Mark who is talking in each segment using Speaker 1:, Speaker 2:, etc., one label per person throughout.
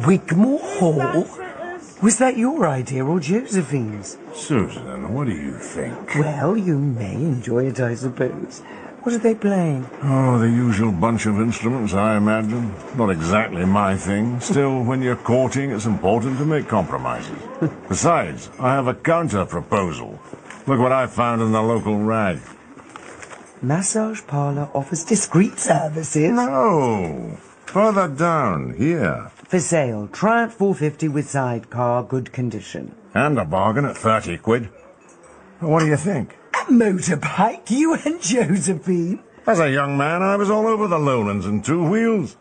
Speaker 1: Wigmore Hall? Was that your idea or Josephine's?
Speaker 2: Susan, what do you think?
Speaker 1: Well, you may enjoy it, I suppose. What are they playing?
Speaker 2: Oh, the usual bunch of instruments, I imagine. Not exactly my thing. Still, when you're courting, it's important to make compromises. Besides, I have a counter-proposal. Look what I found in the local rag.
Speaker 1: Massage parlour offers discreet services.
Speaker 2: No! Further down, here.
Speaker 1: For sale, Triumph 450 with sidecar, good condition.
Speaker 2: And a bargain at 30 quid. What do you think?
Speaker 1: A motorbike, you and Josephine?
Speaker 2: As a young man, I was all over the lowlands in two wheels.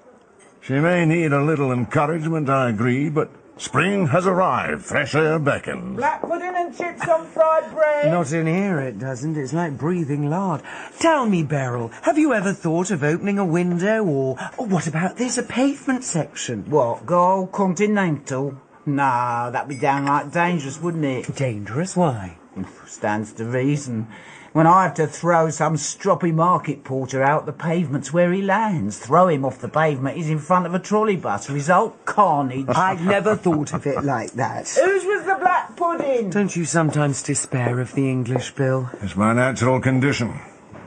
Speaker 2: She may need a little encouragement, I agree, but spring has arrived. Fresh air beckons.
Speaker 3: Black pudding and chips on fried bread.
Speaker 1: Not in here, it doesn't. It's like breathing lard. Tell me, Beryl, have you ever thought of opening a window or what about this, a pavement section?
Speaker 3: What, go all continental? Nah, that'd be downright dangerous, wouldn't it?
Speaker 1: Dangerous? Why?
Speaker 3: Stands to reason. When I have to throw some stroppy market porter out, the pavement's where he lands. Throw him off the pavement, he's in front of a trolley bus. Result, carnage.
Speaker 1: I never thought of it like that.
Speaker 3: Whose was the black pudding?
Speaker 1: Don't you sometimes despair of the English, Bill?
Speaker 2: It's my natural condition.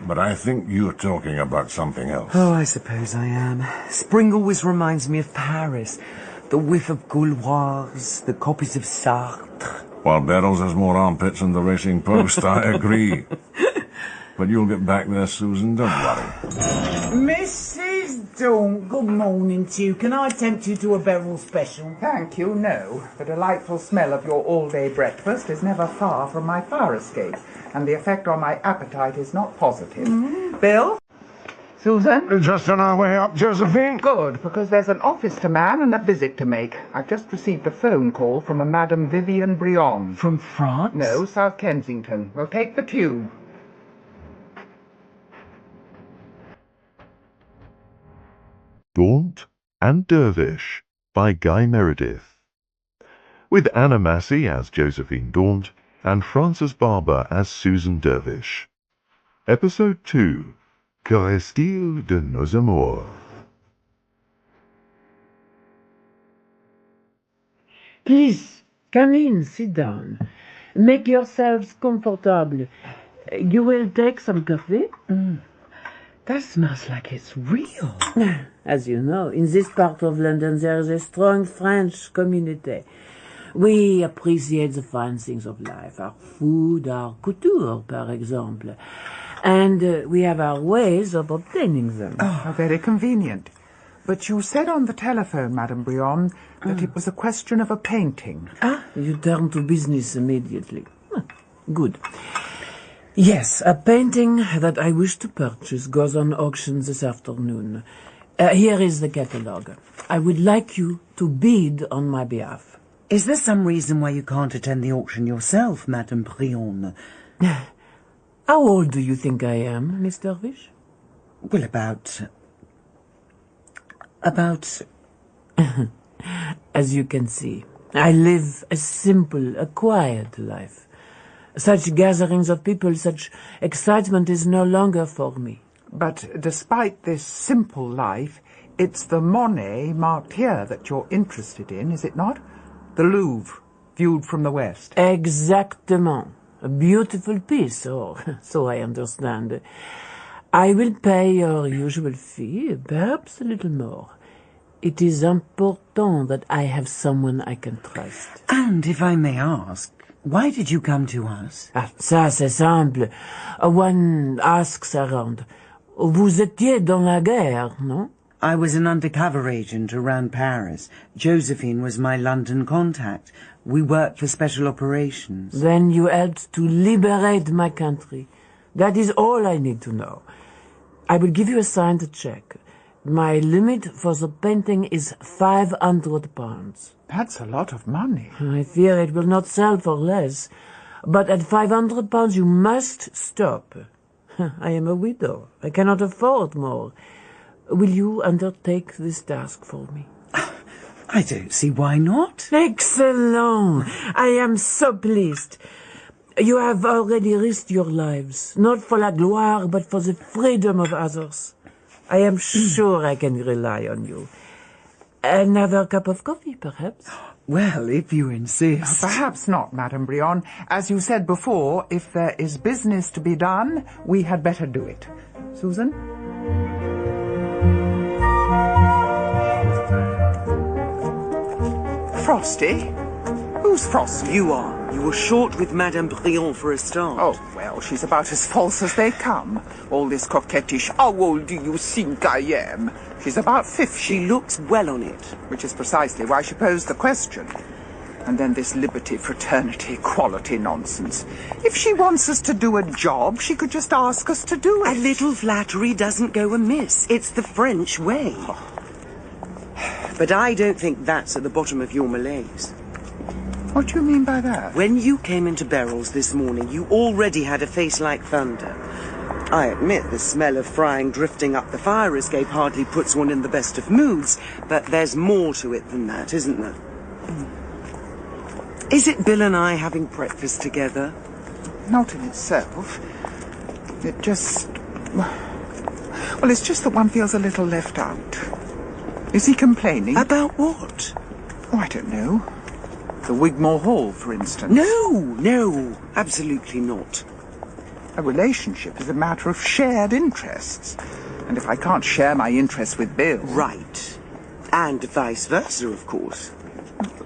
Speaker 2: But I think you're talking about something else.
Speaker 1: Oh, I suppose I am. Spring always reminds me of Paris. The whiff of Gauloise, the copies of Sartre.
Speaker 2: While Beryl's has more armpits than the Racing Post, I agree. But you'll get back there, Susan, don't worry.
Speaker 3: Mrs. Daunt, good morning to you. Can I tempt you to a Beryl special?
Speaker 4: Thank you, no. The delightful smell of your all-day breakfast is never far from my fire escape, and the effect on my appetite is not positive. Bill? Susan?
Speaker 2: Just on our way up, Josephine?
Speaker 4: Good, because there's an office to man and a visit to make. I've just received a phone call from a Madame Vivienne Brion.
Speaker 1: From France?
Speaker 4: No, South Kensington. We'll take the tube.
Speaker 5: Daunt and Dervish by Guy Meredith, with Anna Massey as Josephine Daunt and Frances Barber as Susan Dervish. Episode 2, Reste-t-il de Nos Amours.
Speaker 6: Please, come in, sit down. Make yourselves comfortable. You will take some coffee?
Speaker 1: That smells like it's real.
Speaker 6: As you know, in this part of London there is a strong French community. We appreciate the fine things of life, our food, our couture, par exemple. And we have our ways of obtaining them.
Speaker 4: Oh, very convenient. But you said on the telephone, Madame Brion, that it was a question of a painting.
Speaker 6: You turn to business immediately. Good. Yes, a painting that I wish to purchase goes on auction this afternoon. Here is the catalogue. I would like you to bid on my behalf.
Speaker 1: Is there some reason why you can't attend the auction yourself, Madame Brion?
Speaker 6: How old do you think I am, Miss Dervish?
Speaker 1: Well, about...
Speaker 6: As you can see, I live a simple, a quiet life. Such gatherings of people, such excitement is no longer for me.
Speaker 4: But despite this simple life, it's the Monet marked here that you're interested in, is it not? The Louvre, viewed from the west.
Speaker 6: Exactement. A beautiful piece, or so I understand. I will pay your usual fee, perhaps a little more. It is important that I have someone I can trust.
Speaker 1: And if I may ask, why did you come to us?
Speaker 6: Ça, c'est simple. One asks around. Vous étiez dans la guerre, non?
Speaker 1: I was an undercover agent around Paris. Josephine was my London contact. We worked for special operations.
Speaker 6: Then you helped to liberate my country. That is all I need to know. I will give you a signed check. My limit for the painting is £500.
Speaker 4: That's a lot of money.
Speaker 6: I fear it will not sell for less. But at £500 you must stop. I am a widow. I cannot afford more. Will you undertake this task for me?
Speaker 1: I don't see why not.
Speaker 6: Excellent! I am so pleased. You have already risked your lives, not for la gloire, but for the freedom of others. I am sure I can rely on you. Another cup of coffee, perhaps?
Speaker 1: Well, if you insist.
Speaker 4: Perhaps not, Madame Brionne. As you said before, if there is business to be done, we had better do it. Susan? Frosty? Who's Frosty?
Speaker 1: You are. You were short with Madame Brionne for a start.
Speaker 4: Oh, well, she's about as false as they come. All this coquettish, how old do you think I am? She's about 50.
Speaker 1: She looks well on it.
Speaker 4: Which is precisely why she posed the question. And then this liberty, fraternity, equality nonsense. If she wants us to do a job, she could just ask us to do it.
Speaker 1: A little flattery doesn't go amiss. It's the French way. But I don't think that's at the bottom of your malaise.
Speaker 4: What do you mean by that?
Speaker 1: When you came into Beryl's this morning, you already had a face like thunder. I admit the smell of frying drifting up the fire escape hardly puts one in the best of moods, but there's more to it than that, isn't there? Is it Bill and I having breakfast together?
Speaker 4: Not in itself. It just... Well, it's just that one feels a little left out. Is he complaining?
Speaker 1: About what?
Speaker 4: Oh, I don't know. The Wigmore Hall, for instance.
Speaker 1: No, absolutely not.
Speaker 4: A relationship is a matter of shared interests. And if I can't share my interests with Bill...
Speaker 1: Right. And vice versa, of course.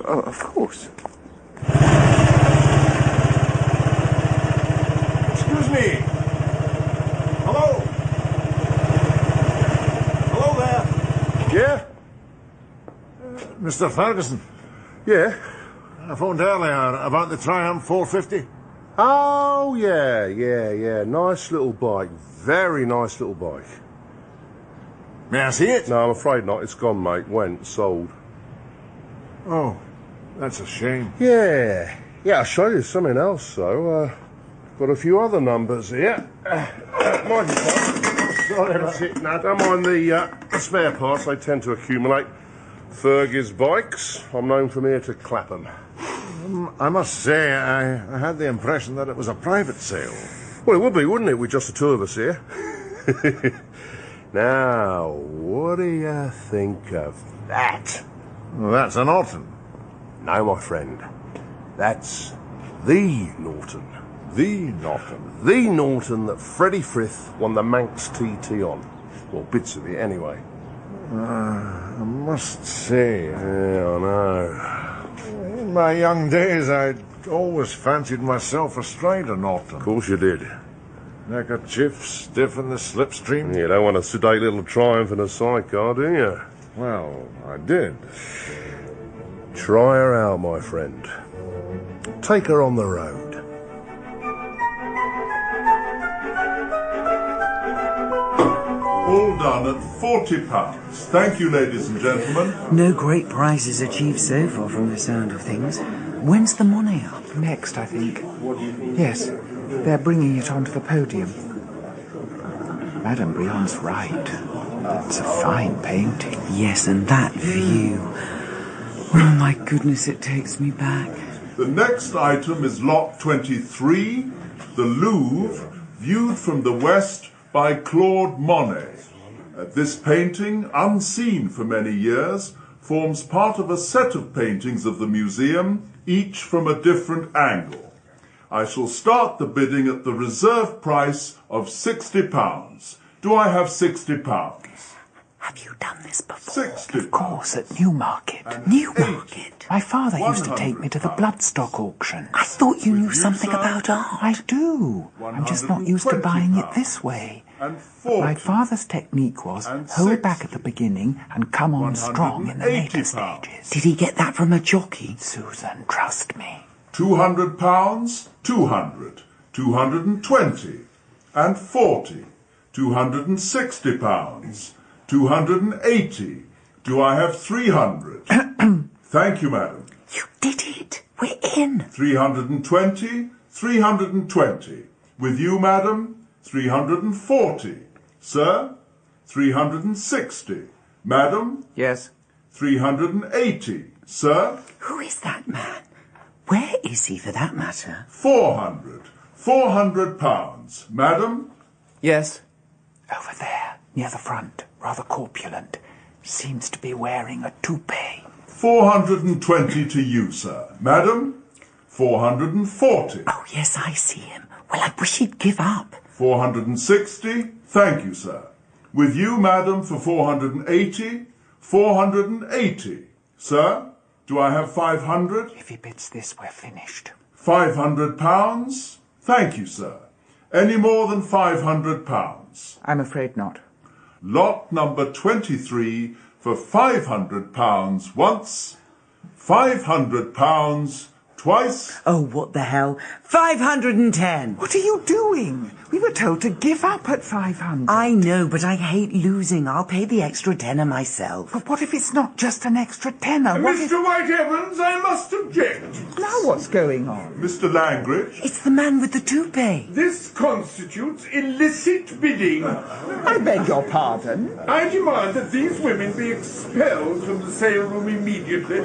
Speaker 4: Oh, of course.
Speaker 2: Excuse me. Hello? Hello there.
Speaker 5: Yeah?
Speaker 2: Mr. Ferguson,
Speaker 5: Yeah?
Speaker 2: I phoned earlier about the Triumph 450.
Speaker 5: Oh, yeah. Nice little bike. Very nice little bike.
Speaker 2: May I see it?
Speaker 5: No, I'm afraid not. It's gone, mate. Went, sold.
Speaker 2: Oh, that's a shame.
Speaker 5: Yeah, I'll show you something else, though. Got a few other numbers here. Mind you, sorry, that's it. Now, don't mind the spare parts. They tend to accumulate. Fergie's bikes. I'm known from here to Clapham.
Speaker 2: I must say, I had the impression that it was a private sale.
Speaker 5: Well, it would be, wouldn't it, with just the two of us here? Now, what do you think of that?
Speaker 2: Well, that's an Norton.
Speaker 5: No, my friend. That's the Norton.
Speaker 2: The Norton.
Speaker 5: The Norton that Freddie Frith won the Manx TT on. Or bits of it, anyway.
Speaker 2: I must say,
Speaker 5: Yeah, I know.
Speaker 2: in my young days, I'd always fancied myself astride a Norton.
Speaker 5: Of course you did.
Speaker 2: Neckerchief stiff in the slipstream.
Speaker 5: You don't want a sedate little Triumph in a sidecar, do you?
Speaker 2: Well, I did.
Speaker 5: Try her out, my friend. Take her on the road.
Speaker 7: All done at £40. Thank you, ladies and gentlemen.
Speaker 1: No great prizes achieved so far from the sound of things. When's the Monet up?
Speaker 4: Next, I think. Yes, they're bringing it onto the podium. Madame Brionne's right. It's a fine painting.
Speaker 1: Yes, and that view. Oh, my goodness, it takes me back.
Speaker 7: The next item is Lot 23, the Louvre, viewed from the west by Claude Monet. This painting, unseen for many years, forms part of a set of paintings of the museum, each from a different angle. I shall start the bidding at the reserve price of £60. Do I have £60?
Speaker 4: Have you done this before?
Speaker 7: 60.
Speaker 4: Of course, at Newmarket.
Speaker 1: Newmarket?
Speaker 4: My father used to take me to the bloodstock auction.
Speaker 1: I thought you knew
Speaker 7: you,
Speaker 1: something
Speaker 7: sir?
Speaker 1: about art.
Speaker 4: I do. I'm just not used to buying it this way.
Speaker 7: And 40.
Speaker 4: My father's technique was
Speaker 7: And
Speaker 4: hold back
Speaker 7: 60.
Speaker 4: at the beginning and come on strong in the later
Speaker 7: £180.
Speaker 4: stages.
Speaker 1: Did he get that from a jockey?
Speaker 4: Susan, trust me.
Speaker 7: £200, 200, 220, and 40, £260, 280. Do I have 300? Thank you, madam.
Speaker 1: You did it. We're in.
Speaker 7: 320, 320. With you, madam, 340. Sir, 360. Madam,
Speaker 4: Yes?
Speaker 7: 380. Sir,
Speaker 1: Who is that man? Where is he, for that matter?
Speaker 7: 400. £400. Madam,
Speaker 4: Yes? Over there, near the front, rather corpulent. Seems to be wearing a toupee.
Speaker 7: 420 to you, sir. Madam, 440.
Speaker 4: Oh, yes, I see him. Well, I wish he'd give up.
Speaker 7: 460. Thank you, sir. With you, madam, for 480. 480. Sir, do I have 500?
Speaker 4: If he bids this, we're finished.
Speaker 7: £500. Thank you, sir. Any more than £500?
Speaker 4: I'm afraid not.
Speaker 7: Lot number 23 for £500 once, £500 twice.
Speaker 1: Oh, what the hell? 510!
Speaker 4: What are you doing? We were told to give up at 500.
Speaker 1: I know, but I hate losing. I'll pay the extra tenner myself.
Speaker 4: But what if it's not just an extra tenner? What if...
Speaker 7: Mr. White-Evans, I must object.
Speaker 4: Now what's going on?
Speaker 7: Mr. Langridge.
Speaker 1: It's the man with the toupee.
Speaker 8: This constitutes illicit bidding.
Speaker 4: I beg your pardon?
Speaker 8: I demand that these women be expelled from the sale room immediately.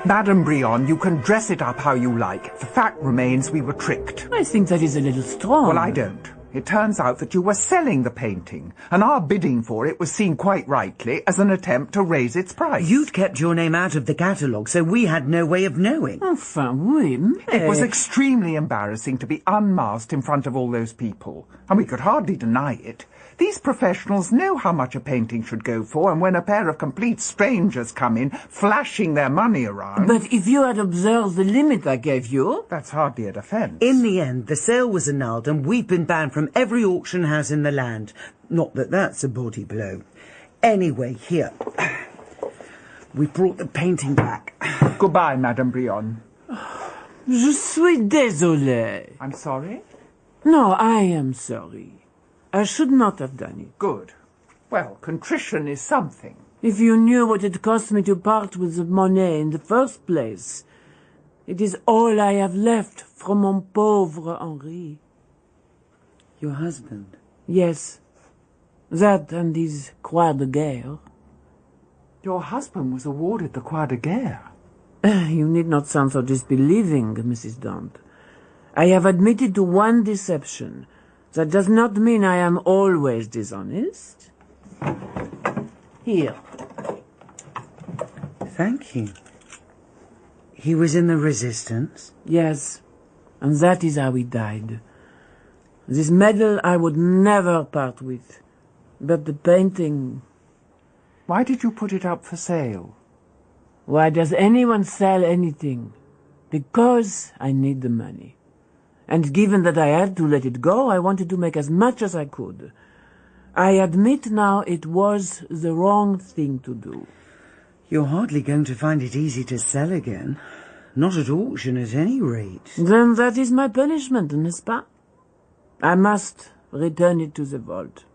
Speaker 4: Madame Brionne, you can dress it up how you like. The fact remains we were tricked.
Speaker 6: I think that is a little strong.
Speaker 4: Well, I don't. It turns out that you were selling the painting, and our bidding for it was seen quite rightly as an attempt to raise its price.
Speaker 1: You'd kept your name out of the catalogue, so we had no way of knowing.
Speaker 6: Enfin, oui, mais...
Speaker 4: It was extremely embarrassing to be unmasked in front of all those people, and we could hardly deny it. These professionals know how much a painting should go for, and when a pair of complete strangers come in, flashing their money around...
Speaker 6: But if you had observed the limit I gave you...
Speaker 4: That's hardly a defence.
Speaker 1: In the end, the sale was annulled, and we've been banned from every auction house in the land. Not that that's a body blow. Anyway, here. We brought the painting back.
Speaker 4: Goodbye, Madame Brionne.
Speaker 6: Je suis désolé.
Speaker 4: I'm sorry?
Speaker 6: No, I am sorry. I should not have done it.
Speaker 4: Good. Well, contrition is something.
Speaker 6: If you knew what it cost me to part with the money in the first place. It is all I have left from mon pauvre Henri.
Speaker 1: Your husband?
Speaker 6: Yes. That and his Croix de Guerre.
Speaker 4: Your husband was awarded the Croix de Guerre.
Speaker 6: You need not sound so disbelieving, Mrs. Daunt. I have admitted to one deception. That does not mean I am always dishonest. Here.
Speaker 1: Thank you. He was in the resistance?
Speaker 6: Yes, and that is how he died. This medal I would never part with, but the painting...
Speaker 4: Why did you put it up for sale?
Speaker 6: Why does anyone sell anything? Because I need the money. And given that I had to let it go, I wanted to make as much as I could. I admit now it was the wrong thing to do.
Speaker 1: You're hardly going to find it easy to sell again. Not at auction, at any rate.
Speaker 6: Then that is my punishment, n'est-ce pas? I must return it to the vault.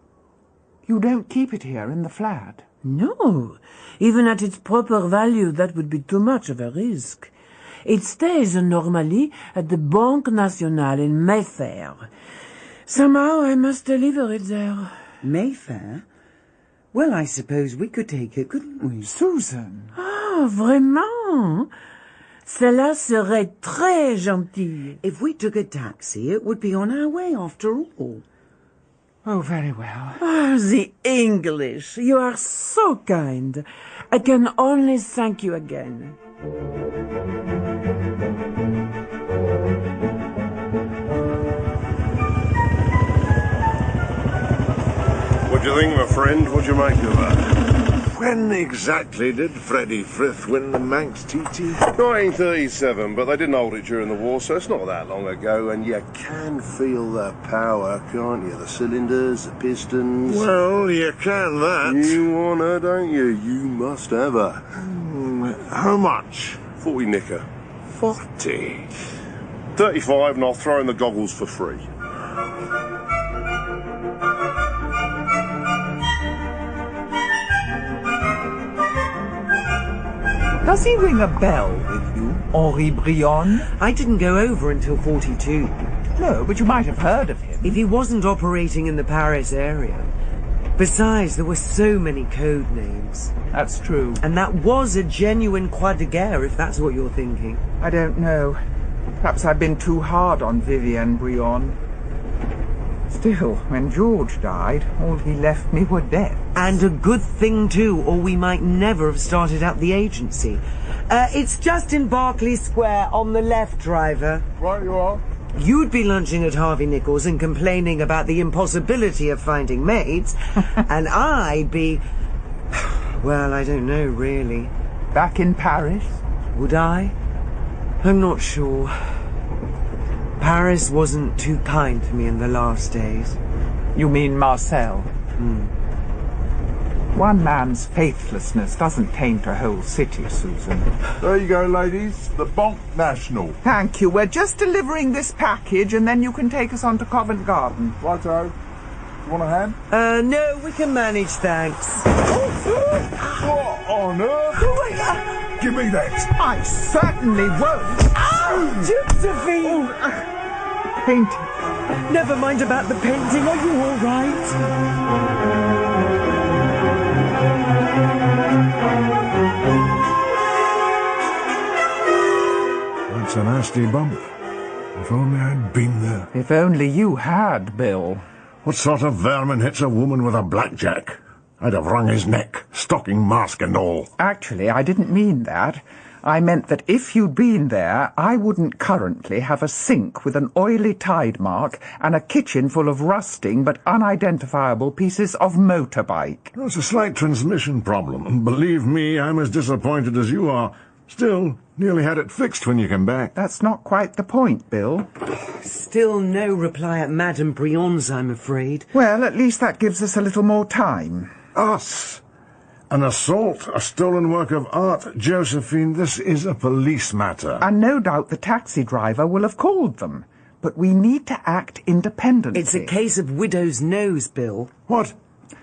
Speaker 4: You don't keep it here in the flat?
Speaker 6: No. Even at its proper value, that would be too much of a risk. It stays normally at the Banque Nationale in Mayfair. Somehow I must deliver it there.
Speaker 1: Mayfair? Well, I suppose we could take it, couldn't we?
Speaker 4: Susan!
Speaker 6: Ah, vraiment? Cela serait très gentil.
Speaker 1: If we took a taxi, it would be on our way after all.
Speaker 4: Oh, very well.
Speaker 6: Ah, the English. You are so kind. I can only thank you again.
Speaker 2: What do you think, my friend? What do you make of her? When exactly did Freddie Frith win the Manx TT?
Speaker 9: 1937, but they didn't hold it during the war, so it's not that long ago, and you can feel the power, can't you? The cylinders, the pistons...
Speaker 2: Well, you can that.
Speaker 9: You want her, don't you? You must have her.
Speaker 2: How much?
Speaker 9: 40 nicker.
Speaker 2: 40.
Speaker 9: 35, and I'll throw in the goggles for free.
Speaker 4: Does he ring a bell with you, Henri Brionne?
Speaker 1: I didn't go over until 42.
Speaker 4: No, but you might have heard of him.
Speaker 1: If he wasn't operating in the Paris area. Besides, there were so many code names.
Speaker 4: That's true.
Speaker 1: And that was a genuine Croix de Guerre, if that's what you're thinking.
Speaker 4: I don't know. Perhaps I've been too hard on Vivienne Brion. Still, when George died, all he left me were debts.
Speaker 1: And a good thing too, or we might never have started out the agency. It's just in Berkeley Square on the left, driver.
Speaker 7: Right you are.
Speaker 1: You'd be lunching at Harvey Nichols and complaining about the impossibility of finding maids, and I'd be... well, I don't know, really.
Speaker 4: Back in Paris?
Speaker 1: Would I? I'm not sure. Paris wasn't too kind to me in the last days.
Speaker 4: You mean Marcel? One man's faithlessness doesn't taint a whole city, Susan.
Speaker 7: There you go, ladies. The Bonk National.
Speaker 4: Thank you. We're just delivering this package, and then you can take us on to Covent Garden.
Speaker 7: Righto. You want a hand?
Speaker 1: No, we can manage, thanks.
Speaker 7: What on earth? Give me that.
Speaker 4: I certainly won't.
Speaker 1: Josephine!
Speaker 4: Painting.
Speaker 1: Never mind about the painting. Are you all right?
Speaker 2: That's a nasty bump. If only I'd been there.
Speaker 4: If only you had, Bill.
Speaker 2: What sort of vermin hits a woman with a blackjack? I'd have wrung his neck, stocking mask and all.
Speaker 4: Actually, I didn't mean that. I meant that if you'd been there, I wouldn't currently have a sink with an oily tide mark and a kitchen full of rusting but unidentifiable pieces of motorbike.
Speaker 2: It's a slight transmission problem, and believe me, I'm as disappointed as you are. Still, nearly had it fixed when you came back.
Speaker 4: That's not quite the point, Bill.
Speaker 1: Still no reply at Madame Brion's, I'm afraid.
Speaker 4: Well, at least that gives us a little more time.
Speaker 2: Us? An assault? A stolen work of art? Josephine, this is a police matter.
Speaker 4: And no doubt the taxi driver will have called them. But we need to act independently.
Speaker 1: It's a case of widow's nose, Bill.
Speaker 2: What?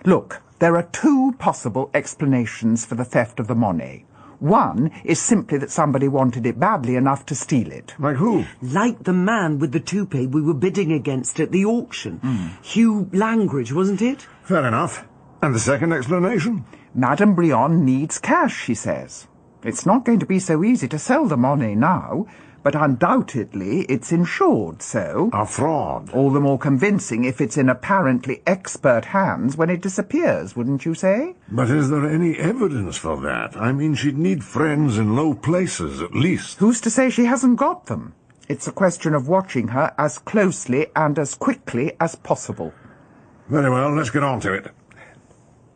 Speaker 4: Look, there are two possible explanations for the theft of the money. One is simply that somebody wanted it badly enough to steal it.
Speaker 2: Like who?
Speaker 1: Like the man with the toupee we were bidding against at the auction. Hugh Langridge, wasn't it?
Speaker 2: Fair enough. And the second explanation?
Speaker 4: Madame Brion needs cash, she says. It's not going to be so easy to sell the money now, but undoubtedly it's insured, so...
Speaker 2: A fraud.
Speaker 4: All the more convincing if it's in apparently expert hands when it disappears, wouldn't you say?
Speaker 2: But is there any evidence for that? I mean, she'd need friends in low places, at least.
Speaker 4: Who's to say she hasn't got them? It's a question of watching her as closely and as quickly as possible.
Speaker 2: Very well, let's get on to it.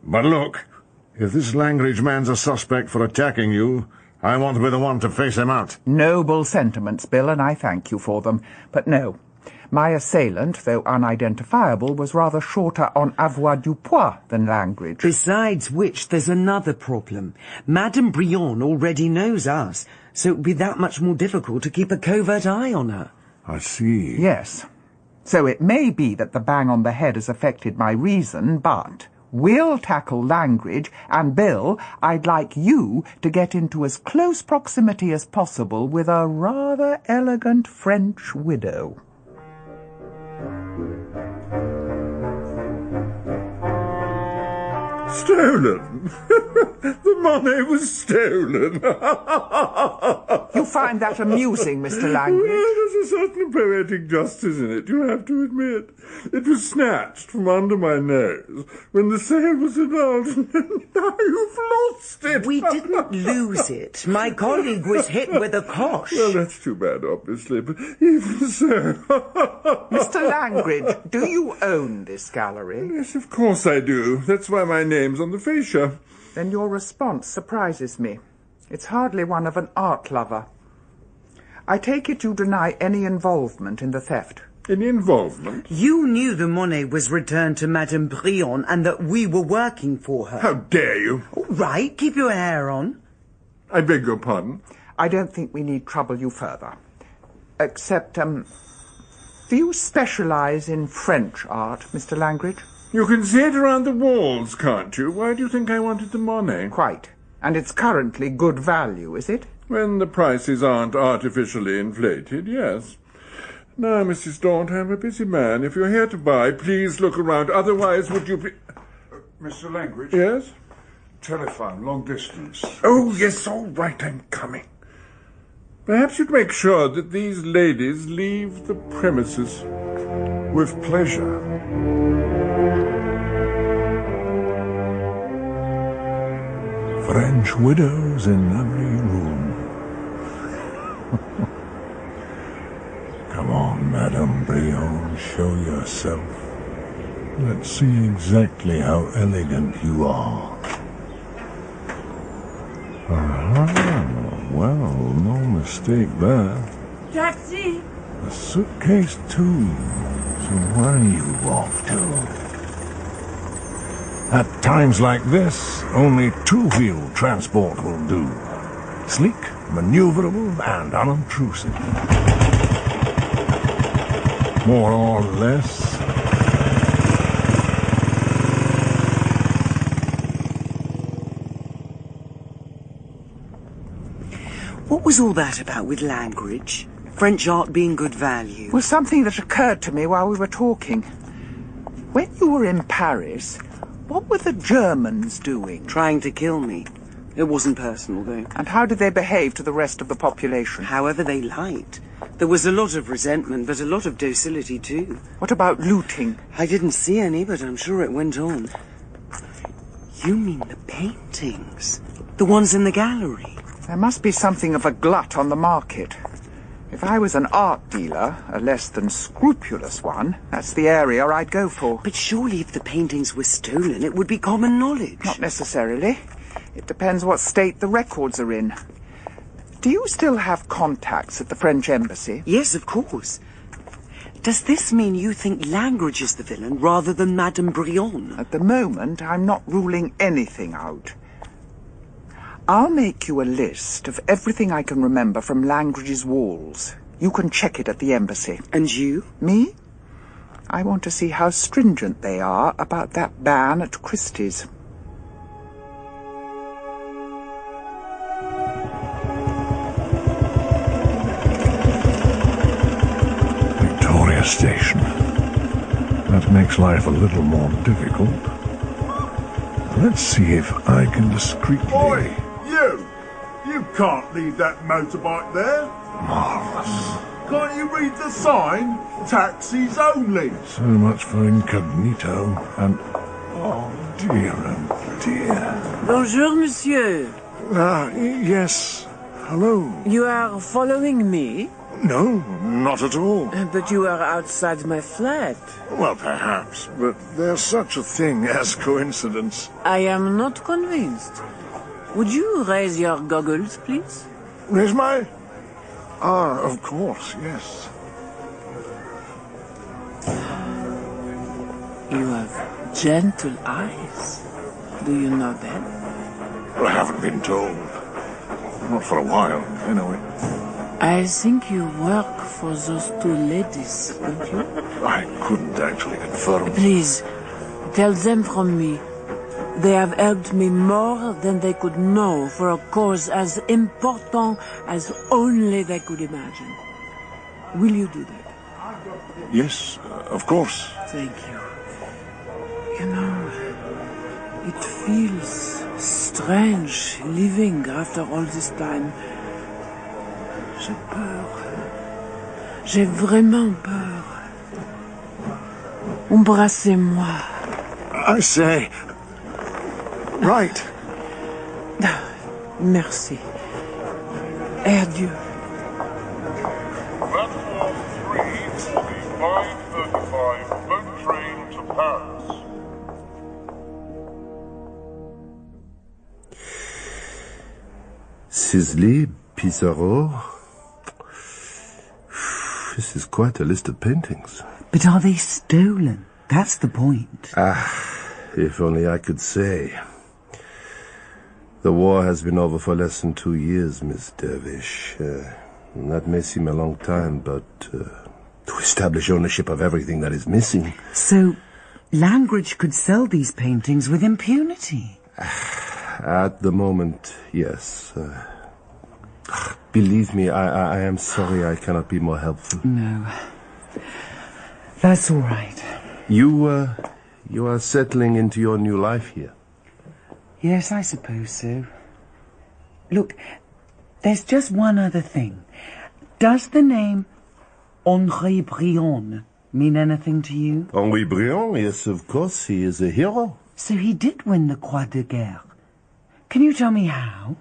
Speaker 2: But look, if this Langridge man's a suspect for attacking you, I want to be the one to face him out.
Speaker 4: Noble sentiments, Bill, and I thank you for them. But no, my assailant, though unidentifiable, was rather shorter on avoirdupois than Langridge.
Speaker 1: Besides which, there's another problem. Madame Brion already knows us, so it would be that much more difficult to keep a covert eye on her.
Speaker 2: I see.
Speaker 4: Yes. So it may be that the bang on the head has affected my reason, but... we'll tackle Langridge, and Bill, I'd like you to get into as close proximity as possible with a rather elegant French widow.
Speaker 7: Stolen? The money was stolen.
Speaker 4: You find that amusing, Mr. Langridge?
Speaker 7: Well, there's a certain poetic justice in it, you have to admit. It was snatched from under my nose when the sale was annulled. Now you've lost it.
Speaker 1: We didn't lose it. My colleague was hit with a cosh.
Speaker 7: Well, that's too bad, obviously, but even so...
Speaker 4: Mr. Langridge, do you own this gallery?
Speaker 7: Yes, of course I do. That's why my name's on the fascia.
Speaker 4: Then your response surprises me. It's hardly one of an art lover. I take it you deny any involvement in the theft.
Speaker 7: Any involvement?
Speaker 1: You knew the money was returned to Madame Brion and that we were working for her.
Speaker 7: How dare you?
Speaker 1: All right, keep your hair on.
Speaker 7: I beg your pardon?
Speaker 4: I don't think we need trouble you further. Except, do you specialize in French art, Mr. Langridge?
Speaker 7: You can see it around the walls, can't you? Why do you think I wanted the money?
Speaker 4: Quite. And it's currently good value, is it?
Speaker 7: When the prices aren't artificially inflated, yes. Now, Mrs. Daunt, I'm a busy man. If you're here to buy, please look around. Otherwise, would you
Speaker 8: Mr. Langridge?
Speaker 7: Yes?
Speaker 8: Telephone, long distance.
Speaker 7: Oh, yes, all right, I'm coming.
Speaker 8: Perhaps you'd make sure that these ladies leave the premises.
Speaker 2: With pleasure. French widows in every room. Come on, Madame Brion, show yourself. Let's see exactly how elegant you are. Well, no mistake there.
Speaker 6: Taxi!
Speaker 2: A suitcase too. So where are you off to? At times like this, only two-wheel transport will do. Sleek, maneuverable, and unobtrusive. More or less.
Speaker 1: What was all that about with language? French art being good value?
Speaker 4: Was something that occurred to me while we were talking. When you were in Paris, what were the Germans doing?
Speaker 1: Trying to kill me. It wasn't personal, though.
Speaker 4: And how did they behave to the rest of the population?
Speaker 1: However they liked. There was a lot of resentment, but a lot of docility, too.
Speaker 4: What about looting?
Speaker 1: I didn't see any, but I'm sure it went on. You mean the paintings? The ones in the gallery?
Speaker 4: There must be something of a glut on the market. If I was an art dealer, a less than scrupulous one, that's the area I'd go for.
Speaker 1: But surely if the paintings were stolen, it would be common knowledge.
Speaker 4: Not necessarily. It depends what state the records are in. Do you still have contacts at the French embassy?
Speaker 1: Yes, of course. Does this mean you think language is the villain rather than Madame Brion?
Speaker 4: At the moment, I'm not ruling anything out. I'll make you a list of everything I can remember from Langridge's walls. You can check it at the embassy.
Speaker 1: And you?
Speaker 4: Me? I want to see how stringent they are about that ban at Christie's.
Speaker 2: Victoria Station. That makes life a little more difficult. Let's see if I can discreetly...
Speaker 7: Oi, you! You can't leave that motorbike there.
Speaker 2: Marvellous.
Speaker 7: Can't you read the sign? Taxis only.
Speaker 2: So much for incognito and... Oh, dear, oh, dear.
Speaker 6: Bonjour, monsieur.
Speaker 2: Yes. Hello.
Speaker 6: You are following me?
Speaker 2: No, not at all.
Speaker 6: But you are outside my flat.
Speaker 2: Well, perhaps, but there's such a thing as coincidence.
Speaker 6: I am not convinced. Would you raise your goggles, please?
Speaker 2: Raise my... of course, yes.
Speaker 6: You have gentle eyes. Do you know that?
Speaker 2: Well, I haven't been told. Not for a while, anyway.
Speaker 6: I think you work for those two ladies, don't you?
Speaker 2: I couldn't actually confirm.
Speaker 6: Please, tell them from me. They have helped me more than they could know for a cause as important as only they could imagine. Will you do that?
Speaker 2: Yes, of course.
Speaker 6: Thank you. You know, it feels strange living after all this time. J'ai peur. J'ai vraiment peur. Embrassez-moi.
Speaker 2: I say... Right.
Speaker 6: Merci. Et adieu.
Speaker 7: Platform 3 for the 5:35 boat train to Paris.
Speaker 9: Sisley, Pissarro. This is quite a list of paintings.
Speaker 3: But are they stolen? That's the point.
Speaker 9: If only I could say. The war has been over for less than 2 years, Miss Dervish. That may seem a long time, but to establish ownership of everything that is missing...
Speaker 3: So, Langridge could sell these paintings with impunity?
Speaker 9: At the moment, yes. Believe me, I am sorry I cannot be more helpful.
Speaker 3: No. That's all right.
Speaker 9: You are settling into your new life here.
Speaker 3: Yes, I suppose so. Look, there's just one other thing.
Speaker 1: Does the name Henri Brion mean anything to you?
Speaker 9: Henri Brion, yes, of course, he is a hero.
Speaker 1: So he did win the Croix de Guerre. Can you tell me how?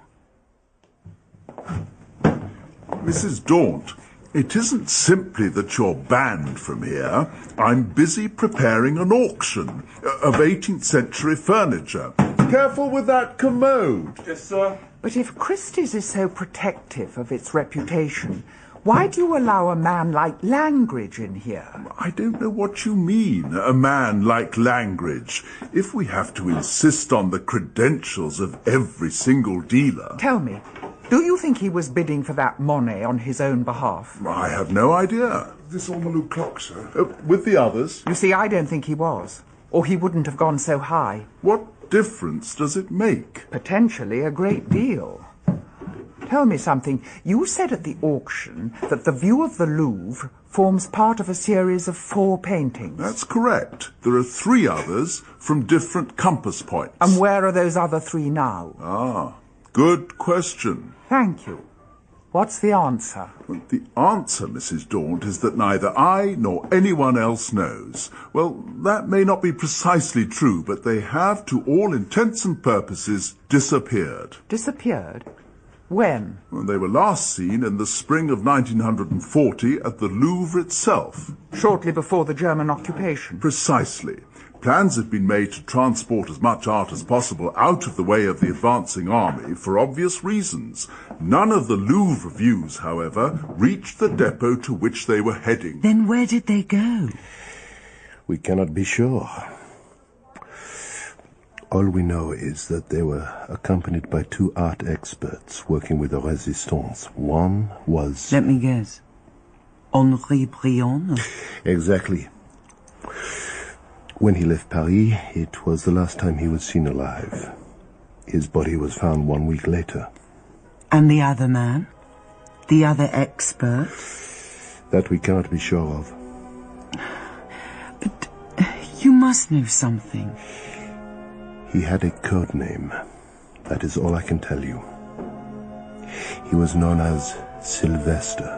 Speaker 7: Mrs. Daunt, it isn't simply that you're banned from here. I'm busy preparing an auction of 18th century furniture. Careful with that commode.
Speaker 8: Yes, sir.
Speaker 4: But if Christie's is so protective of its reputation, why do you allow a man like Langridge in here?
Speaker 7: I don't know what you mean, a man like Langridge. If we have to insist on the credentials of every single dealer...
Speaker 4: Tell me, do you think he was bidding for that Monet on his own behalf?
Speaker 7: I have no idea.
Speaker 2: This Ormolu clock, sir.
Speaker 7: With the others?
Speaker 4: You see, I don't think he was, or he wouldn't have gone so high.
Speaker 7: What difference does it make?
Speaker 4: Potentially a great deal. Tell me something. You said at the auction that the view of the Louvre forms part of a series of 4 paintings.
Speaker 7: That's correct. There are 3 others from different compass points.
Speaker 4: And where are those other 3 now?
Speaker 7: Ah, good question.
Speaker 4: Thank you. What's the answer?
Speaker 7: The answer, Mrs. Daunt, is that neither I nor anyone else knows. Well, that may not be precisely true, but they have, to all intents and purposes, disappeared.
Speaker 4: Disappeared? When?
Speaker 7: Well, they were last seen in the spring of 1940 at the Louvre itself.
Speaker 4: Shortly before the German occupation?
Speaker 7: Precisely. Plans have been made to transport as much art as possible out of the way of the advancing army for obvious reasons. None of the Louvre views, however, reached the depot to which they were heading.
Speaker 1: Then where did they go?
Speaker 9: We cannot be sure. All we know is that they were accompanied by 2 art experts working with the Resistance. One was...
Speaker 1: Let me guess. Henri Brion?
Speaker 9: Exactly. When he left Paris, it was the last time he was seen alive. His body was found 1 week later.
Speaker 1: And the other man? The other expert?
Speaker 9: That we cannot be sure of.
Speaker 1: But you must know something.
Speaker 9: He had a code name. That is all I can tell you. He was known as Sylvester.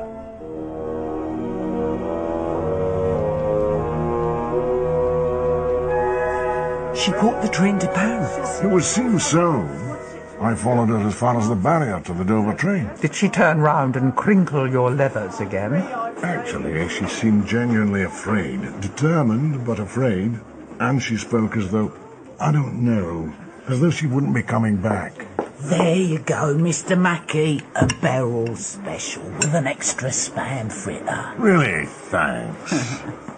Speaker 1: She caught the train to Paris.
Speaker 2: It would seem so. I followed her as far as the barrier to the Dover train.
Speaker 4: Did she turn round and crinkle your leathers again?
Speaker 2: Actually, she seemed genuinely afraid. Determined, but afraid. And she spoke as though, I don't know, as though she wouldn't be coming back.
Speaker 3: There you go, Mr. Mackey. A barrel special with an extra spam fritter.
Speaker 2: Really, thanks.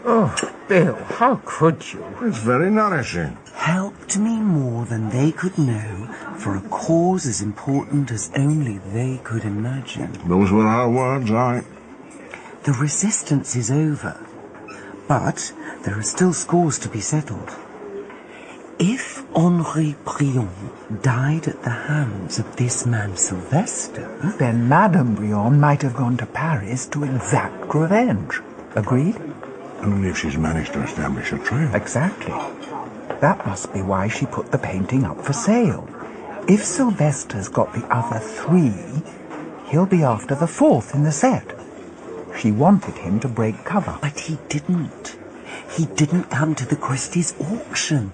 Speaker 4: Oh, Bill, how could you?
Speaker 2: It's very nourishing.
Speaker 1: Helped me more than they could know for a cause as important as only they could imagine.
Speaker 2: Those were our words,
Speaker 1: The resistance is over, but there are still scores to be settled. If Henri Brion died at the hands of this man Sylvester...
Speaker 4: Then Madame Brion might have gone to Paris to exact revenge. Agreed?
Speaker 2: Only if she's managed to establish a trail.
Speaker 4: Exactly. That must be why she put the painting up for sale. If Sylvester's got the other 3, he'll be after the 4th in the set. She wanted him to break cover.
Speaker 1: But he didn't. He didn't come to the Christie's auction.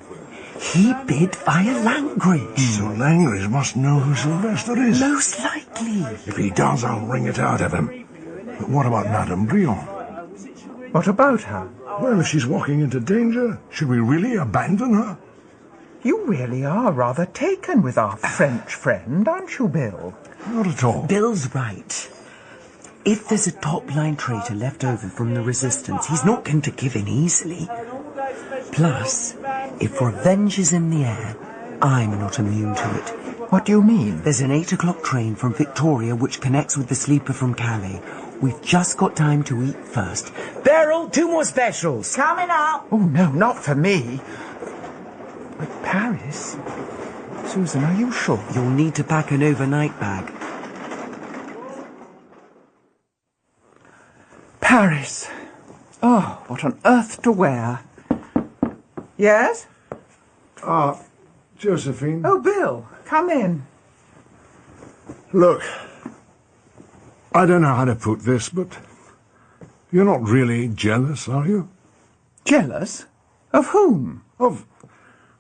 Speaker 1: He bid via Langridge.
Speaker 2: So Langridge must know who Sylvester is.
Speaker 1: Most likely.
Speaker 2: If he does, I'll wring it out of him. But what about Madame Brion?
Speaker 4: What about her?
Speaker 2: Well, if she's walking into danger, should we really abandon her?
Speaker 4: You really are rather taken with our French friend, aren't you, Bill?
Speaker 2: Not at all.
Speaker 1: Bill's right. If there's a top-line traitor left over from the resistance, he's not going to give in easily. Plus, if revenge is in the air, I'm not immune to it.
Speaker 4: What do you mean?
Speaker 1: There's an 8 o'clock train from Victoria which connects with the sleeper from Calais. We've just got time to eat first. Beryl, 2 more specials.
Speaker 3: Coming up.
Speaker 4: Oh, no, not for me. But Paris? Susan, are you sure?
Speaker 1: You'll need to pack an overnight bag.
Speaker 4: Paris. Oh, what on earth to wear? Yes?
Speaker 2: Josephine.
Speaker 4: Oh, Bill, come in.
Speaker 2: Look. I don't know how to put this, but you're not really jealous, are you?
Speaker 4: Jealous? Of whom?
Speaker 2: Of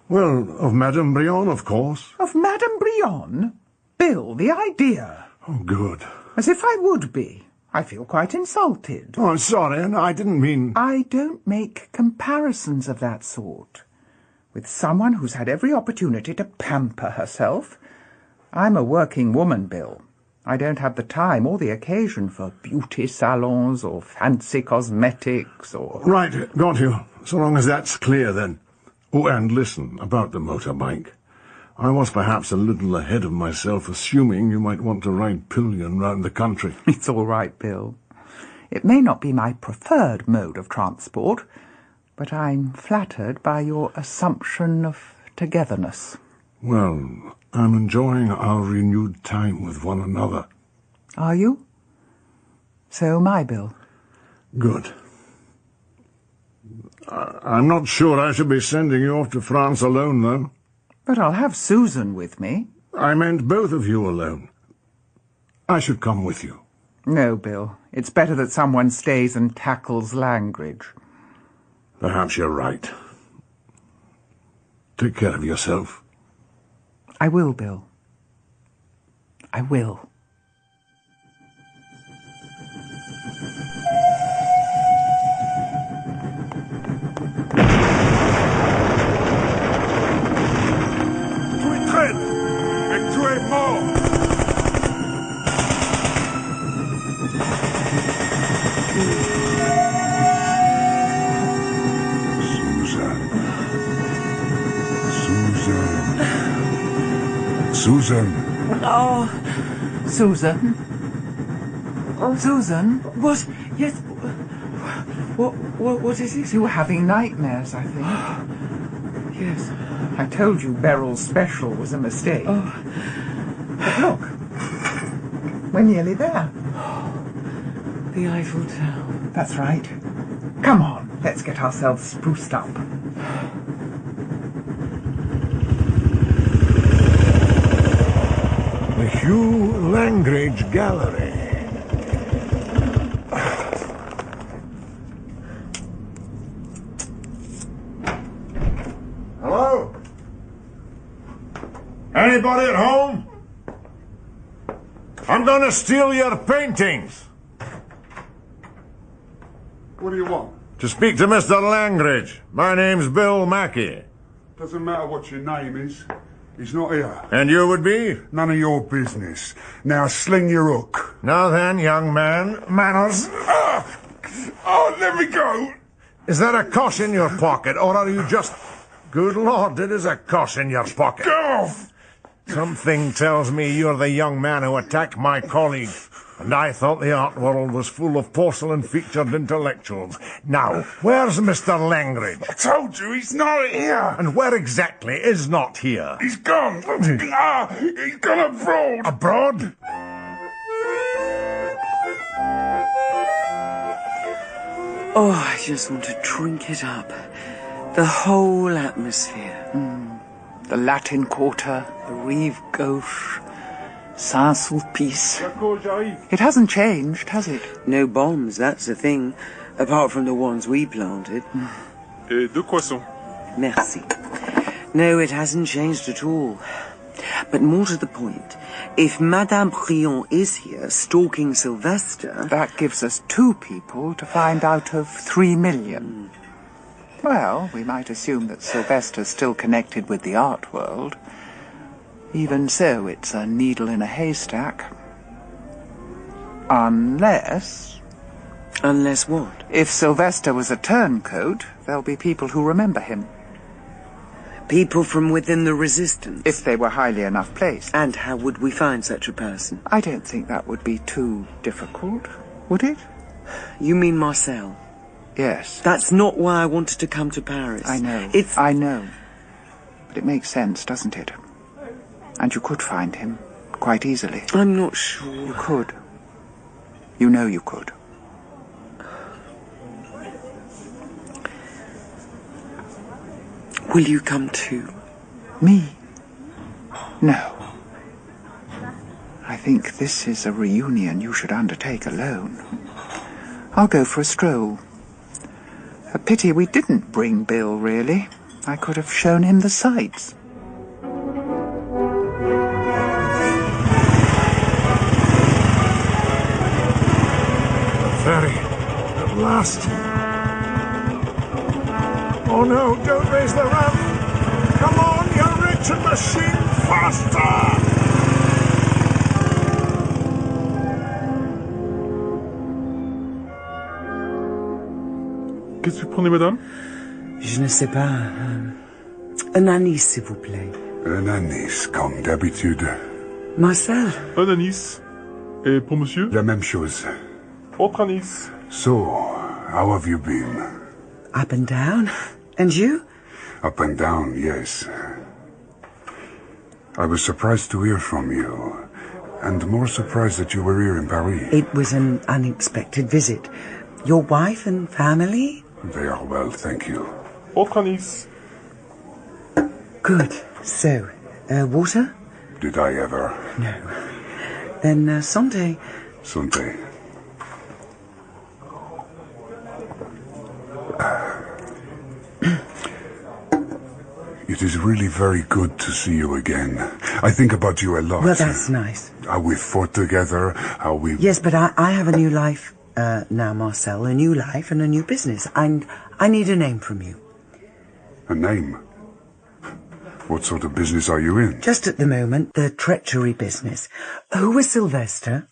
Speaker 2: Madame Brionne, of course.
Speaker 4: Of Madame Brionne? Bill, the idea.
Speaker 2: Oh, good.
Speaker 4: As if I would be. I feel quite insulted.
Speaker 2: Oh, I'm sorry, and I didn't mean...
Speaker 4: I don't make comparisons of that sort. With someone who's had every opportunity to pamper herself. I'm a working woman, Bill. I don't have the time or the occasion for beauty salons or fancy cosmetics or...
Speaker 2: Right, got you. So long as that's clear, then. Oh, and listen, about the motorbike. I was perhaps a little ahead of myself, assuming you might want to ride pillion round the country.
Speaker 4: It's all right, Bill. It may not be my preferred mode of transport, but I'm flattered by your assumption of togetherness.
Speaker 2: Well, I'm enjoying our renewed time with one another.
Speaker 4: Are you? So am I, Bill.
Speaker 2: Good. I'm not sure I should be sending you off to France alone, though.
Speaker 4: But I'll have Susan with me.
Speaker 2: I meant both of you alone. I should come with you.
Speaker 4: No, Bill. It's better that someone stays and tackles Langridge.
Speaker 2: Perhaps you're right. Take care of yourself.
Speaker 4: I will, Bill. I will.
Speaker 2: Susan.
Speaker 6: Oh,
Speaker 4: Susan?
Speaker 6: oh,
Speaker 4: Susan?
Speaker 6: what? Yes. What is it?
Speaker 4: You were having nightmares, I think.
Speaker 6: Yes.
Speaker 4: I told you Beryl's special was a mistake.
Speaker 6: Oh.
Speaker 4: But look, we're nearly there.
Speaker 6: The Eiffel Tower.
Speaker 4: That's right. Come on, let's get ourselves spruced up.
Speaker 2: The Hugh Langridge Gallery. Hello? Anybody at home? I'm gonna steal your paintings.
Speaker 8: What do you want?
Speaker 2: To speak to Mr. Langridge. My name's Bill Mackey.
Speaker 8: Doesn't matter what your name is. He's not here.
Speaker 2: And you would be?
Speaker 8: None of your business. Now sling your hook.
Speaker 2: Now then, young man, manners.
Speaker 8: Oh, let me go.
Speaker 2: Is that a cosh in your pocket, or are you just... Good Lord, it is a cosh in your pocket.
Speaker 8: Go off.
Speaker 2: Something tells me you're the young man who attacked my colleague. And I thought the art world was full of porcelain-featured intellectuals. Now, where's Mr. Langridge?
Speaker 8: I told you, he's not here.
Speaker 2: And where exactly is not here?
Speaker 8: He's gone. He's gone abroad.
Speaker 2: Abroad?
Speaker 1: Oh, I just want to drink it up. The whole atmosphere.
Speaker 4: The Latin Quarter, the Rive Gauche, Saint-Sulpice. It hasn't changed, has it?
Speaker 1: No bombs, that's the thing. Apart from the ones we planted.
Speaker 10: Deux croissants.
Speaker 1: Merci. No, it hasn't changed at all. But more to the point, if Madame Brionne is here stalking Sylvester...
Speaker 4: That gives us 2 people to find out of 3 million. Well, we might assume that Sylvester's still connected with the art world. Even so, it's a needle in a haystack. Unless...
Speaker 1: Unless what?
Speaker 4: If Sylvester was a turncoat, there'll be people who remember him.
Speaker 1: People from within the resistance?
Speaker 4: If they were highly enough placed.
Speaker 1: And how would we find such a person?
Speaker 4: I don't think that would be too difficult, would it?
Speaker 1: You mean Marcel?
Speaker 4: Yes.
Speaker 1: That's not why I wanted to come to Paris.
Speaker 4: I know.
Speaker 1: It's...
Speaker 4: I know. But it makes sense, doesn't it? And you could find him quite easily.
Speaker 1: I'm not sure.
Speaker 4: You could. You know you could.
Speaker 1: Will you come too?
Speaker 4: Me? No. I think this is a reunion you should undertake alone. I'll go for a stroll. A pity we didn't bring Bill, really. I could have shown him the sights.
Speaker 2: Ferry, at last. Oh no, don't raise the ramp. Come on, you wretched machine, faster!
Speaker 10: Qu'est-ce que vous prenez, madame?
Speaker 1: Je ne sais pas. Un anis, s'il vous plaît.
Speaker 11: Un anis, comme d'habitude.
Speaker 1: Marcel?
Speaker 10: Un anis. Et pour monsieur?
Speaker 11: La même chose.
Speaker 10: Autre anis.
Speaker 11: So, how have you been?
Speaker 1: Up and down. And you?
Speaker 11: Up and down, yes. I was surprised to hear from you, and more surprised that you were here in Paris.
Speaker 1: It was an unexpected visit. Your wife and family?
Speaker 11: They are well, thank you.
Speaker 10: Autre anis.
Speaker 1: Good. So, water?
Speaker 11: Did I ever?
Speaker 1: No. Then, santé.
Speaker 11: Santé. It is really very good to see you again. I think about you a lot.
Speaker 1: Well, that's nice.
Speaker 11: How we fought together, how we...
Speaker 1: Yes, but I have a new life now, Marcel. A new life and a new business. And I need a name from you.
Speaker 11: A name? What sort of business are you in?
Speaker 1: Just at the moment, the treachery business. Who was Sylvester?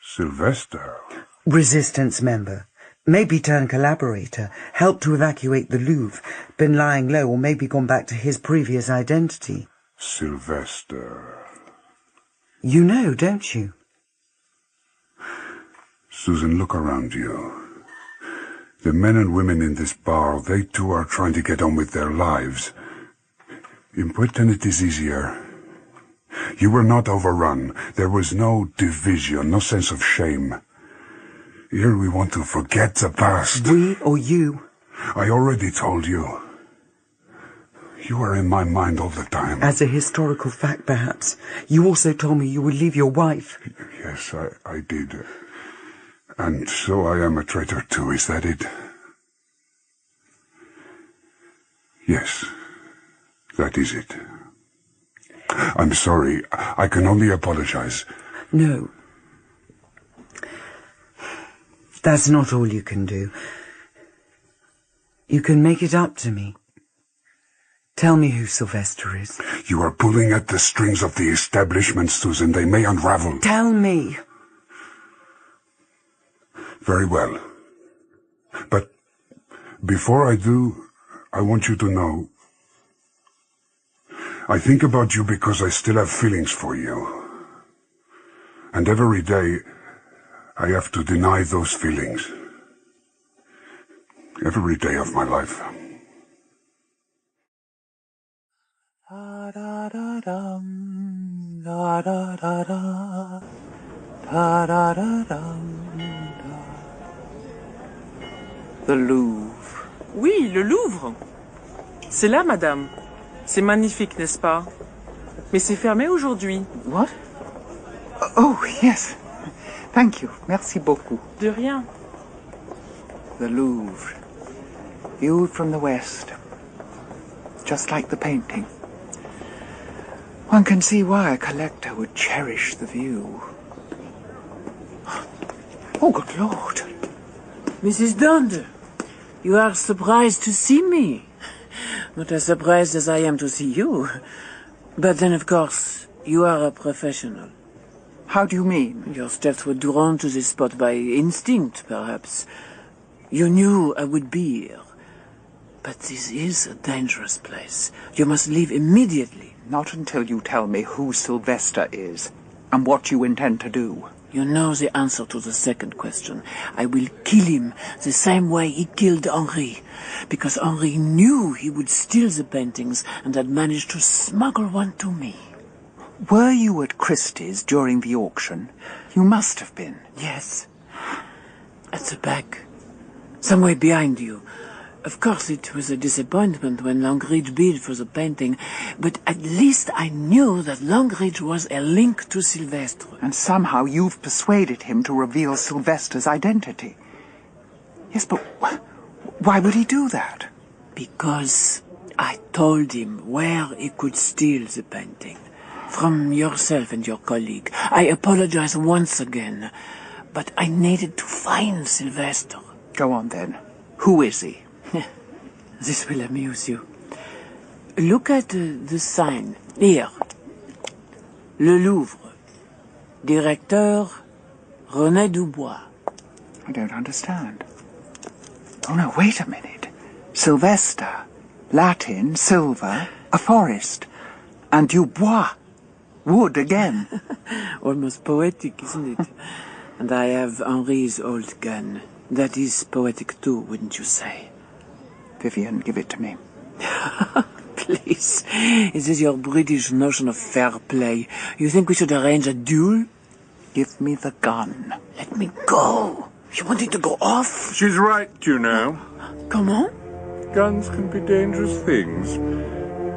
Speaker 11: Sylvester?
Speaker 1: Resistance member. Maybe turned collaborator. Helped to evacuate the Louvre. Been lying low or maybe gone back to his previous identity.
Speaker 11: Sylvester.
Speaker 1: You know, don't you?
Speaker 11: Susan, look around you. The men and women in this bar, they too are trying to get on with their lives. In Britain it is easier. You were not overrun. There was no division, no sense of shame. Here we want to forget the past.
Speaker 1: We or you?
Speaker 11: I already told you. You are in my mind all the time.
Speaker 1: As a historical fact, perhaps. You also told me you would leave your wife.
Speaker 11: Yes, I did. And so I am a traitor too, is that it? Yes, that is it. I'm sorry. I can only apologize.
Speaker 1: No. That's not all you can do. You can make it up to me. Tell me who Sylvester is.
Speaker 11: You are pulling at the strings of the establishment, Susan. They may unravel.
Speaker 1: Tell me.
Speaker 11: Very well. But before I do, I want you to know, I think about you because I still have feelings for you. And every day, I have to deny those feelings. Every day of my life.
Speaker 1: The Louvre.
Speaker 12: Oui, le Louvre. C'est là, madame. C'est magnifique, n'est-ce pas? Mais c'est fermé aujourd'hui.
Speaker 4: What? Oh, yes. Thank you. Merci beaucoup.
Speaker 12: De rien.
Speaker 4: The Louvre. Viewed from the west. Just like the painting. One can see why a collector would cherish the view. Oh, good Lord.
Speaker 6: Mrs. Daunt, you are surprised to see me. Not as surprised as I am to see you. But then, of course, you are a professional.
Speaker 4: How do you mean?
Speaker 6: Your steps were drawn to this spot by instinct, perhaps. You knew I would be here. But this is a dangerous place. You must leave immediately.
Speaker 4: Not until you tell me who Sylvester is, and what you intend to do.
Speaker 6: You know the answer to the second question. I will kill him the same way he killed Henri, because Henri knew he would steal the paintings and had managed to smuggle one to me.
Speaker 4: Were you at Christie's during the auction? You must have been.
Speaker 6: Yes. At the back. Somewhere behind you. Of course, it was a disappointment when Longridge bid for the painting, but at least I knew that Longridge was a link to Sylvestre.
Speaker 4: And somehow you've persuaded him to reveal Sylvestre's identity. Yes, but why would he do that?
Speaker 6: Because I told him where he could steal the painting. From yourself and your colleague. I apologize once again, but I needed to find Sylvestre.
Speaker 4: Go on then. Who is he?
Speaker 6: This will amuse you. Look at the sign. Here. Le Louvre. Directeur René Dubois.
Speaker 4: I don't understand. Oh no, wait a minute. Sylvester. Latin, silver, a forest. And Dubois. Wood again.
Speaker 6: Almost poetic, isn't it? And I have Henri's old gun. That is poetic too, wouldn't you say?
Speaker 4: Vivian, give it to me.
Speaker 6: Please. Is this your British notion of fair play? You think we should arrange a duel?
Speaker 4: Give me the gun.
Speaker 6: Let me go. You want it to go off?
Speaker 8: She's right, you know.
Speaker 6: Comment?
Speaker 8: Guns can be dangerous things,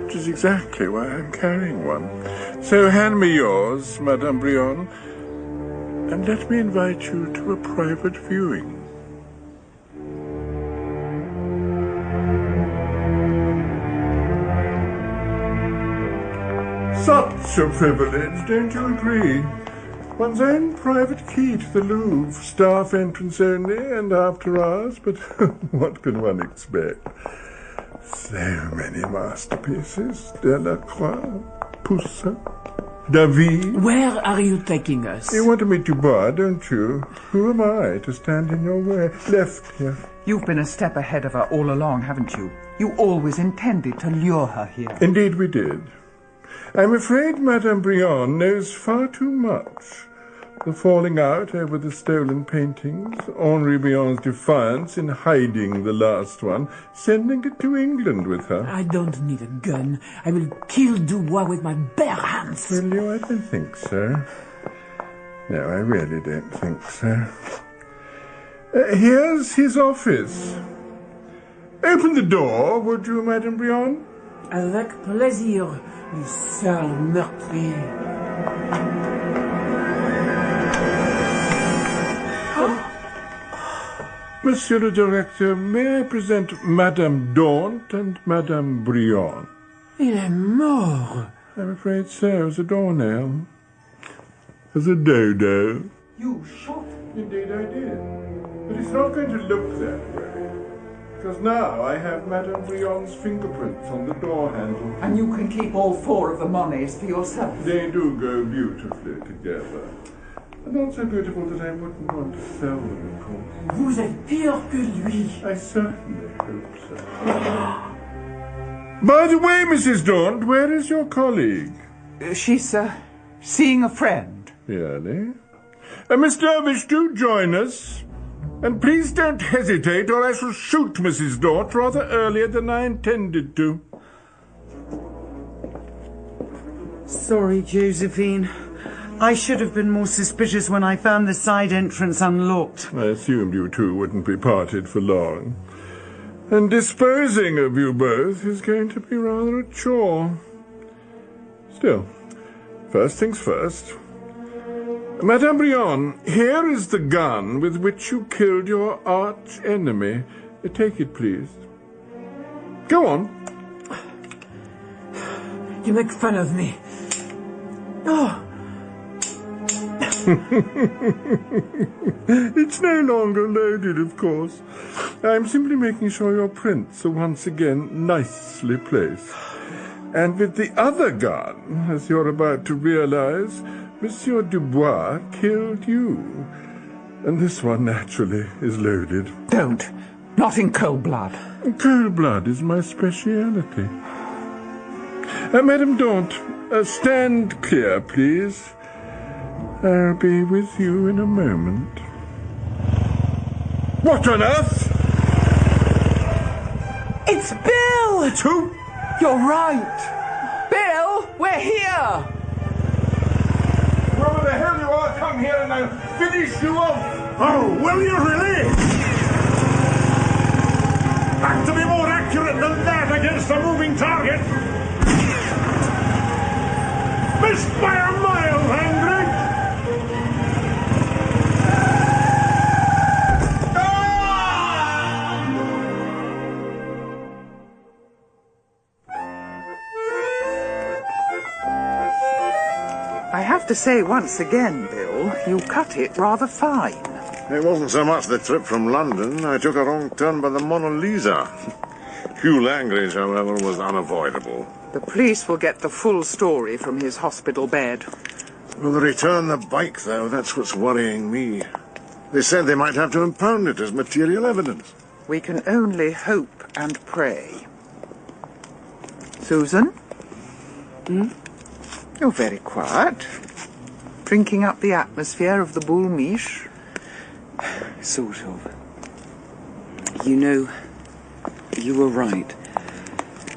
Speaker 8: which is exactly why I'm carrying one. So hand me yours, Madame Brionne, and let me invite you to a private viewing. Such a privilege, don't you agree? One's own private key to the Louvre, staff entrance only and after hours, but what can one expect? So many masterpieces. Delacroix, Poussin, David.
Speaker 6: Where are you taking us?
Speaker 8: You want to meet Dubois, don't you? Who am I to stand in your way? Left here.
Speaker 4: You've been a step ahead of her all along, haven't you? You always intended to lure her here.
Speaker 8: Indeed we did. I'm afraid Madame Brionne knows far too much. The falling out over the stolen paintings, Henri Brionne's defiance in hiding the last one, sending it to England with her.
Speaker 6: I don't need a gun. I will kill Dubois with my bare hands.
Speaker 8: Will you? I don't think so. No, I really don't think so. Here's his office. Open the door, would you, Madame Brionne?
Speaker 6: Avec plaisir, le sale meurtrier.
Speaker 8: Monsieur le Directeur, may I present Madame Daunt and Madame Brionne?
Speaker 6: Il est mort.
Speaker 8: I'm afraid so, as a doornail. As a dodo.
Speaker 4: You shot?
Speaker 8: Indeed I did. But it's not going to look that way. Because now I have Madame Brionne's fingerprints on the door handle.
Speaker 4: And you can keep all 4 of the monnets for yourself.
Speaker 8: They do go beautifully together. And not so beautiful that I wouldn't want to sell them, of course.
Speaker 6: Vous êtes pire que lui.
Speaker 8: I certainly hope so. By the way, Mrs. Daunt, where is your colleague?
Speaker 4: She's, seeing a friend.
Speaker 8: Really? Miss Dervish, do join us. And please don't hesitate, or I shall shoot Mrs. Daunt rather earlier than I intended to.
Speaker 1: Sorry, Josephine. I should have been more suspicious when I found the side entrance unlocked.
Speaker 8: I assumed you two wouldn't be parted for long. And disposing of you both is going to be rather a chore. Still, first things first. Madame Brionne, here is the gun with which you killed your arch enemy. Take it, please. Go on.
Speaker 6: You make fun of me. Oh.
Speaker 8: It's no longer loaded, of course. I'm simply making sure your prints are once again nicely placed. And with the other gun, as you're about to realize, Monsieur Dubois killed you. And this one, naturally, is loaded.
Speaker 4: Don't. Not in cold blood.
Speaker 8: Cold blood is my speciality. Madame Daunt, stand clear, please. I'll be with you in a moment. What on earth?
Speaker 4: It's Bill!
Speaker 8: It's who?
Speaker 4: You're right. Bill, we're here!
Speaker 8: Whoever the hell you are, come here and I'll finish you off! Oh, will you really?
Speaker 2: have to be more accurate than that against a moving target. Missed by a mile, Hendrik!
Speaker 4: I have to say once again, Bill, you cut it rather fine.
Speaker 2: It wasn't so much the trip from London. I took a wrong turn by the Mona Lisa. Hugh Langridge, however, was unavoidable.
Speaker 4: The police will get the full story from his hospital bed.
Speaker 2: Will they return the bike, though? That's what's worrying me. They said they might have to impound it as material evidence.
Speaker 4: We can only hope and pray. Susan? You're very quiet. Drinking up the atmosphere of the Boul' Mich'.
Speaker 1: Sort of. You know, you were right.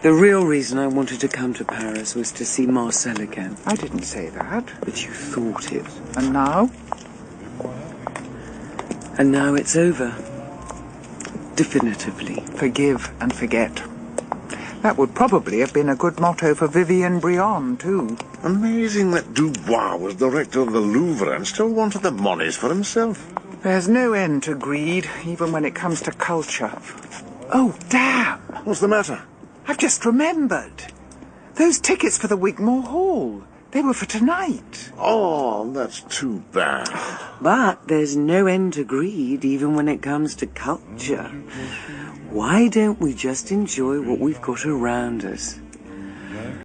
Speaker 1: The real reason I wanted to come to Paris was to see Marcel again.
Speaker 4: I didn't say that.
Speaker 1: But you thought it.
Speaker 4: And now?
Speaker 1: And now it's over. Definitively.
Speaker 4: Forgive and forget. That would probably have been a good motto for Vivian Brion, too.
Speaker 2: Amazing that Dubois was director of the Louvre and still wanted the monies for himself.
Speaker 4: There's no end to greed, even when it comes to culture. Oh, damn!
Speaker 2: What's the matter?
Speaker 4: I've just remembered. Those tickets for the Wigmore Hall. They were for tonight.
Speaker 2: Oh, that's too bad.
Speaker 1: But there's no end to greed, even when it comes to culture. Why don't we just enjoy what we've got around us?